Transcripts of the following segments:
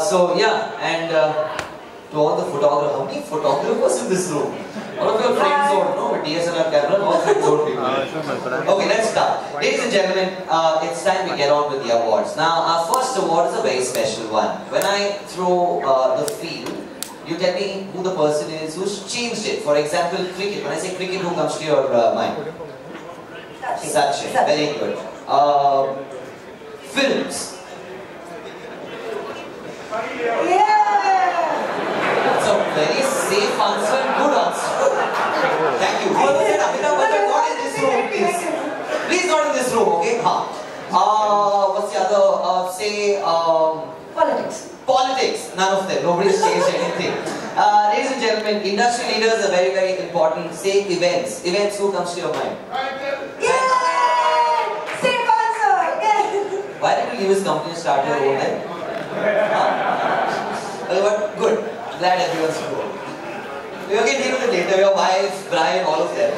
So yeah, and to all the photographers, how many photographers in this room? All of your friends zone, no? With DSLR camera, all friends zone people. Okay, let's start. Ladies and gentlemen, it's time we get on with the awards. Now, our first award is a very special one. When I throw the field, you tell me who the person is who's changed it. For example, cricket. When I say cricket, who comes to your mind? Sachin. Very good. Films. That's a very safe answer and good answer. Thank you. Not in this room, please. Please not in this room, okay? What's the other? Say Politics. Politics. None of them. Nobody's changed anything. Ladies and gentlemen, industry leaders are very, very important. Say events. Events, who comes to your mind? Yay! Safe answer! Yay! Why did you leave his company and start your own then? But good. Glad everyone's good. You can deal with it later. Your wife, Brian, all of them.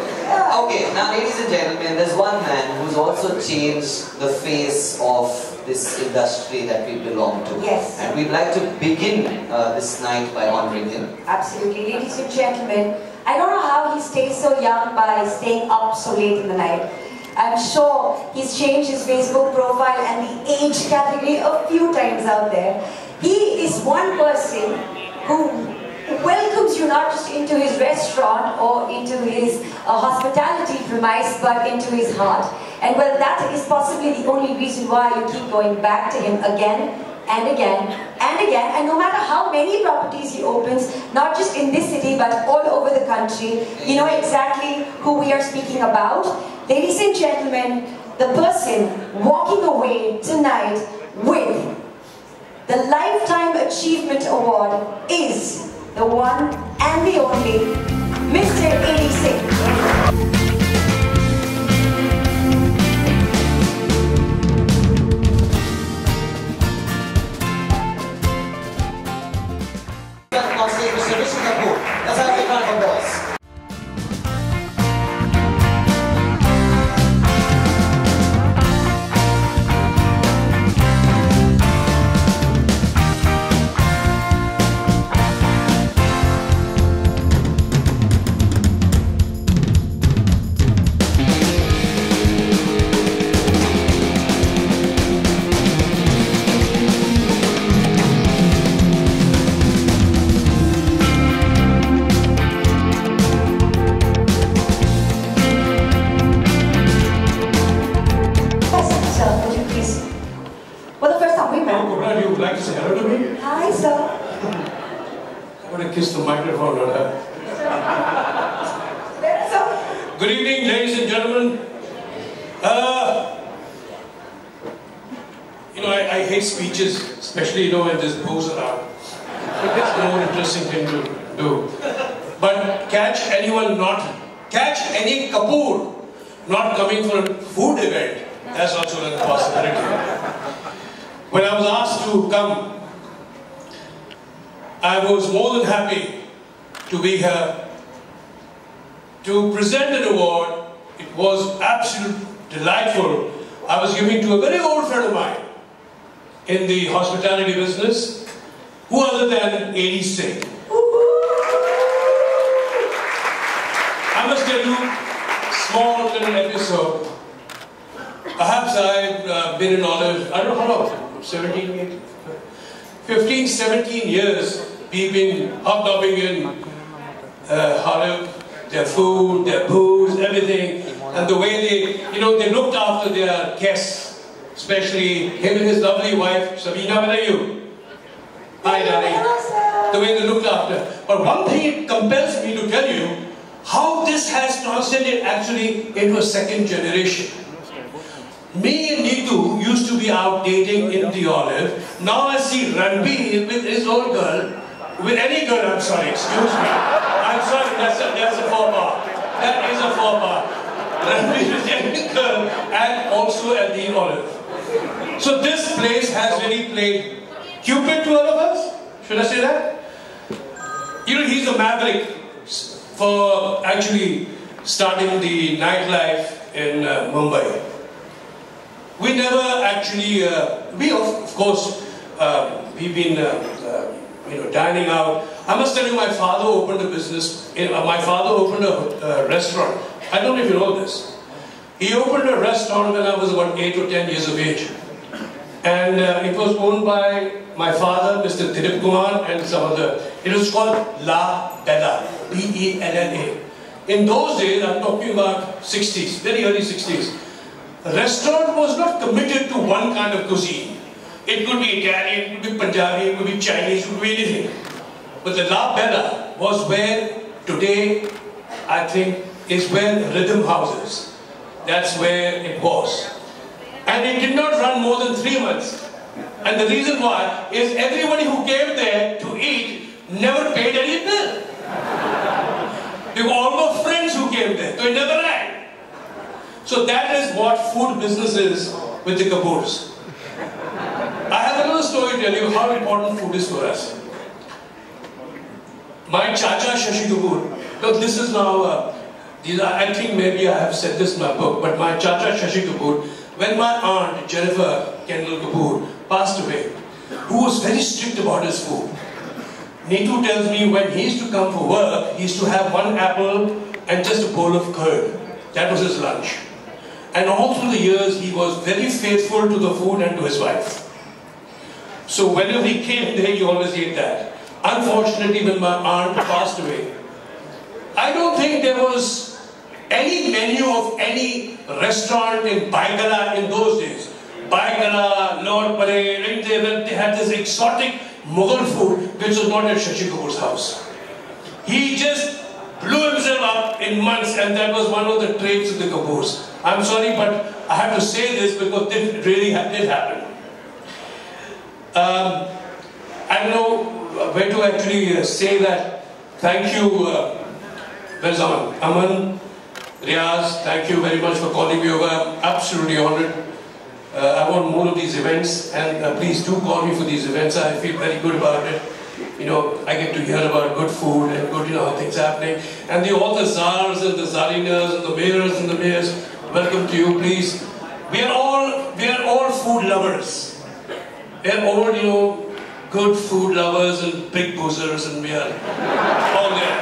Okay, now ladies and gentlemen, there's one man who's also changed the face of this industry that we belong to. Yes. And we'd like to begin this night by honoring him. Absolutely. Ladies and gentlemen, I don't know how he stays so young by staying up so late in the night. I'm sure he's changed his Facebook profile and the age category a few times out there. He is one person who welcomes you not just into his restaurant or into his hospitality premise, but into his heart. And well, that is possibly the only reason why you keep going back to him again and again and again. And no matter how many properties he opens, not just in this city, but all over the country, you know exactly who we are speaking about. Ladies and gentlemen, the person walking away tonight with the Lifetime Achievement Award is the one and the only Mr. Singh. Mr. Rishi Kapoor. Let's have a big round of applause. You would like to say hello to me? Hi, sir. I want to kiss the microphone on her. Good evening, ladies and gentlemen. I hate speeches, especially when there's booze around. It's a more interesting thing to do. But catch any Kapoor not coming for a food event, that's also a possibility. When I was asked to come, I was more than happy to be here to present an award. It was absolutely delightful. I was giving to a very old friend of mine in the hospitality business, who other than SIngh. I must tell you a small little episode. Perhaps I've been in Olive, I don't know how long. 15, 17 years we've been hobnobbing in Olive, their food, their booze, everything, and the way they looked after their guests, especially him and his lovely wife, Sabina, where are you? Hi, darling. The way they looked after. But one thing it compels me to tell you, how this has translated actually into a second generation. Me and Neetu used to be out dating in the Olive. Now I see Ranbir with his old girl, with any girl, I'm sorry, excuse me. I'm sorry, that's a faux pas. That is a faux pas. Ranbir with any girl and also at the Olive. So this place has really played Cupid to all of us. Should I say that? He's a maverick for actually starting the nightlife in Mumbai. We never actually, we of course we've been dining out. I must tell you, my father opened a business. My father opened a restaurant. I don't know if you know this. He opened a restaurant when I was about 8 or 10 years of age. And it was owned by my father, Mr. Dilip Kumar, and some other. It was called La Bella, B-E-L-L-A. In those days, I'm talking about 60s, very early 60s, a restaurant was not committed to one kind of cuisine. It could be Italian, it could be Punjabi, it could be Chinese, it could be anything. But the La Bella was where today, I think, is where Rhythm House is. That's where it was. And it did not run more than 3 months. And the reason why is everybody who came there to eat never paid any bill. They were all my friends who came there, so it never ran. So that is what food business is with the Kapoors. I have another story to tell you how important food is for us. My Chacha Shashi Kapoor, look, this is now, I think maybe I have said this in my book, but my Chacha Shashi Kapoor, when my aunt Jennifer Kendall Kapoor passed away, who was very strict about his food. Neetu tells me when he used to come for work, he used to have 1 apple and just a bowl of curd. That was his lunch. And all through the years, he was very faithful to the food and to his wife. So whenever he came there, he always ate that. Unfortunately, when my aunt passed away, I don't think there was any menu of any restaurant in Baigala in those days. Baigala, Lord Parade, they had this exotic Mughal food which was not at Shashi Kapoor's house. He just blew himself up in months, and that was one of the traits of the Kapoors. I'm sorry, but I have to say this because it really did happen. I don't know where to actually say that. Thank you, where's Aman? Aman, Riaz, thank you very much for calling me over. I'm absolutely honored. I want more of these events, and please do call me for these events. I feel very good about it. You know, I get to hear about good food and good, how things are happening. And all the czars and the czarinas and the mayors and the mayors, welcome to you, please. We are all food lovers. We are all, good food lovers and big boozers, and we are all there.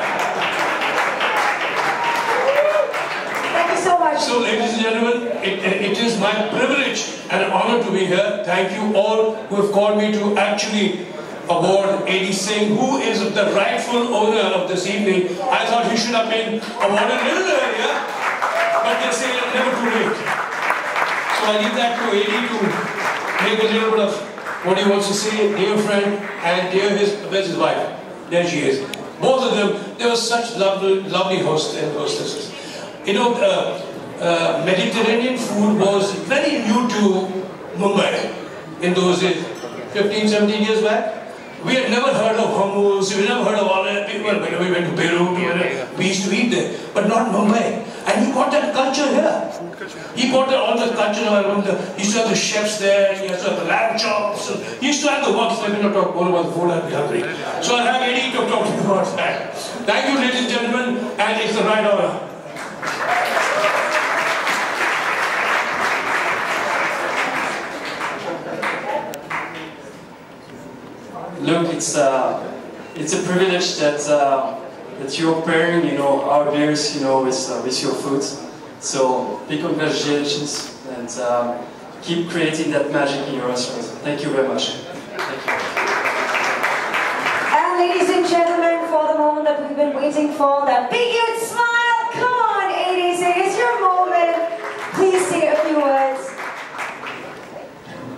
Thank you so much. So, ladies and gentlemen, it is my privilege and an honor to be here. Thank you all who have called me to actually award A.D. Singh, who is the rightful owner of this evening. I thought he should have been awarded a little earlier, but they say it's never too late. So I leave that to A.D. to make a little bit of what he wants to say. Dear friend, and where's his wife? There she is. Both of them, they were such lovely hosts and hostesses. Mediterranean food was very new to Mumbai in those days, 15, 17 years back. We had never heard of hummus, we had never heard of all that. Well, when we went to Peru, we used to eat there, but not Mumbai. And he got that culture here. He got all the culture. He used to have the chefs there, he used to have the lamb chops, he used to have the works. Let me not talk more about the food, I'll be hungry. So I'll have Eddie to talk to you about that. Thank you, ladies and gentlemen, and it's the right honor. Look, it's a privilege that you're pairing, our beers, with your food. So big congratulations, and keep creating that magic in your restaurant. Thank you very much. Thank you. And ladies and gentlemen, for the moment that we've been waiting for, that big huge smile. Come on, A.D. Singh, it's your moment. Please say a few words.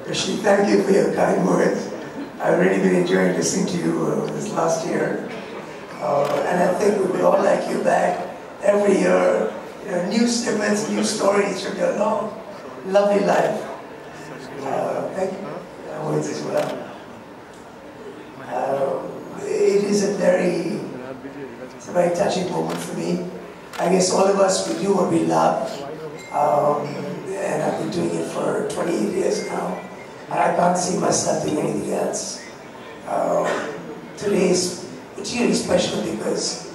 Rishi, thank you for your kind words. I've really been enjoying listening to you this last year. And I think we would all like you back every year. New snippets, new stories from your long, lovely life. Thank you for your words as well. It is a very touching moment for me. I guess all of us, we do what we love. And I've been doing it for 28 years now. And I can't see myself doing anything else. Today is particularly special because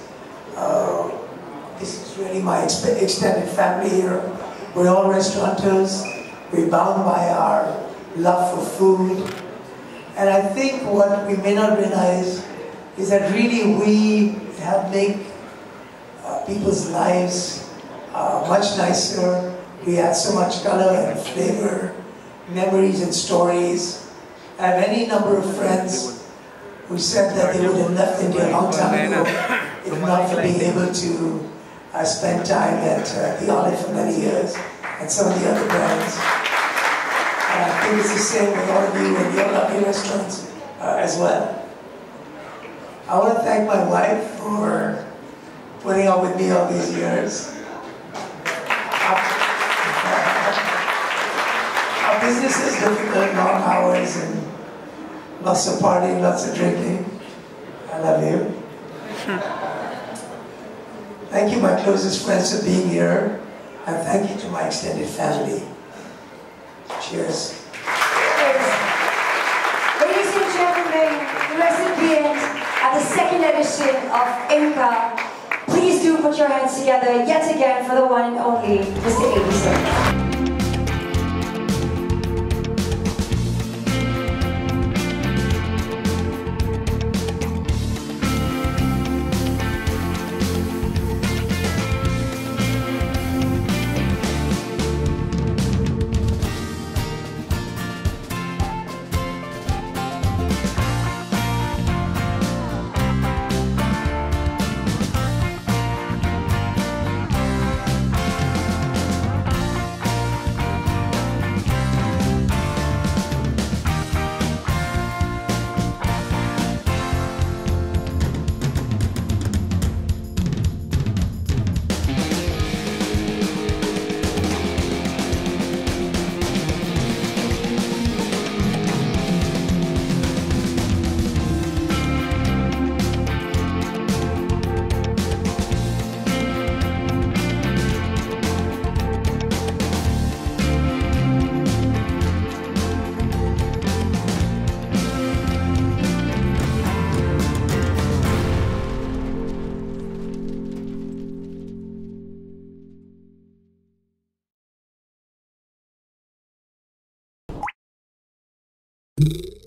this is really my extended family here. We're all restaurateurs. We're bound by our love for food. And I think what we may not realize is that really we help make people's lives much nicer. We add so much color and flavor, memories and stories. I have any number of friends who said that they would have left India a long time ago if not for being able to spend time at the Olive for many years and some of the other brands. And I think it's the same with all of you and your lovely restaurants as well. I want to thank my wife for putting up with me all these years. Our business is difficult, long hours and lots of partying, lots of drinking. I love you. Thank you, my closest friends, for being here. And thank you to my extended family. Cheers. Ladies and gentlemen, the recipient at the second edition of UNCUT, please do put your hands together yet again for the one and only Mr. Edison. You